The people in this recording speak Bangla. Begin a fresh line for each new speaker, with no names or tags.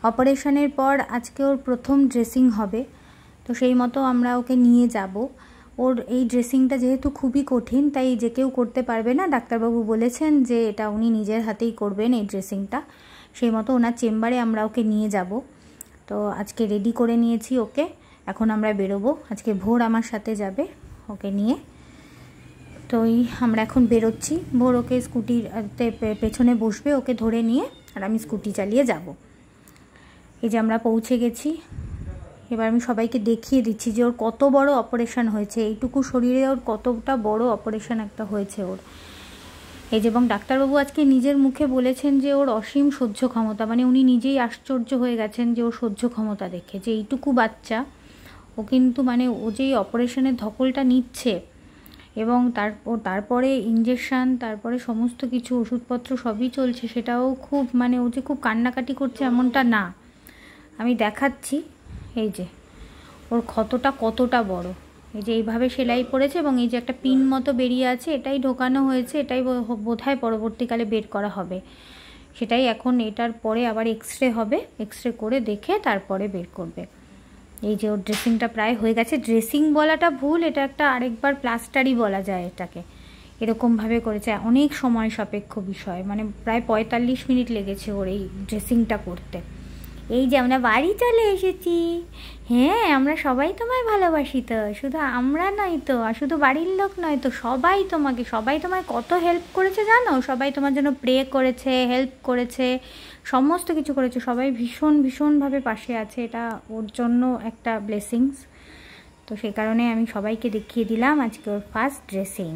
অপারেশনের পর আজকে ওর প্রথম ড্রেসিং হবে, তো সেই মতো আমরা ওকে নিয়ে যাব। ওর এই ড্রেসিংটা যেহেতু খুবই কঠিন, তাই যে কেউ করতে পারবে না। ডাক্তারবাবু বলেছেন যে এটা উনি নিজের হাতেই করবেন এই ড্রেসিংটা, সেই মতো ওনার চেম্বারে আমরা ওকে নিয়ে যাব। তো আজকে রেডি করে নিয়েছি ওকে, এখন আমরা বেরোবো। আজকে ভোর আমার সাথে যাবে ওকে নিয়ে। তো আমরা এখন বেরোচ্ছি। ভোর ওকে স্কুটিতে পেছনে বসবে, ওকে ধরে নিয়ে, আর আমি স্কুটি চালিয়ে যাব। এই যে আমরা পৌঁছে গেছি। এবার আমি সবাইকে দেখিয়ে দিচ্ছি যে ওর কত বড় অপারেশন হয়েছে, এইটুকু শরীরে ওর কতটা বড় অপারেশন একটা হয়েছে ওর। এই যে, এবং ডাক্তারবাবু আজকে নিজের মুখে বলেছেন যে ওর অসীম সহ্য ক্ষমতা, মানে উনি নিজেই আশ্চর্য হয়ে গেছেন যে ওর সহ্য ক্ষমতা দেখে, যে এইটুকু বাচ্চা ও কিন্তু মানে ও যেই অপারেশনের ধকলটা নিচ্ছে এবং তারপরে ইঞ্জেকশান, তারপরে সমস্ত কিছু ওষুধপত্র সবই চলছে, সেটাও খুব মানে ও যে খুব কান্নাকাটি করছে এমনটা না। আমি দেখাচ্ছি, এই যে ওর ক্ষতটা কতটা বড়। এই যে এইভাবে সেলাই পড়েছে এবং এই যে একটা পিন মতো বেরিয়ে আছে, এটাই ঢোকানো হয়েছে, এটাই বোধহয় পরবর্তীকালে বের করা হবে। সেটাই এখন, এটার পরে আবার এক্সরে হবে, এক্সরে করে দেখে তারপরে বের করবে। এই যে ওর ড্রেসিংটা প্রায় হয়ে গেছে। ড্রেসিং বলাটা ভুল, এটা একটা আরেকবার প্লাস্টারই বলা যায় এটাকে। এরকমভাবে করেছে, অনেক সময় সাপেক্ষ বিষয়, মানে প্রায় 45 মিনিট লেগেছে ওর এই ড্রেসিংটা করতে। এই যে আমরা বাড়ি চলে এসেছি। হ্যাঁ, আমরা সবাই তোমায় ভালোবাসি তো, শুধু আমরা নয় তো, আর শুধু বাড়ির লোক নয় তো, সবাই তোমায় কত হেল্প করেছে জানো। সবাই তোমার জন্য প্রে করেছে, হেল্প করেছে, সমস্ত কিছু করেছে। সবাই ভীষণভাবে পাশে আছে, এটা ওর জন্য একটা ব্লেসিংস। তো সেই কারণে আমি সবাইকে দেখিয়ে দিলাম আজকে ওর ফার্স্ট ড্রেসিং।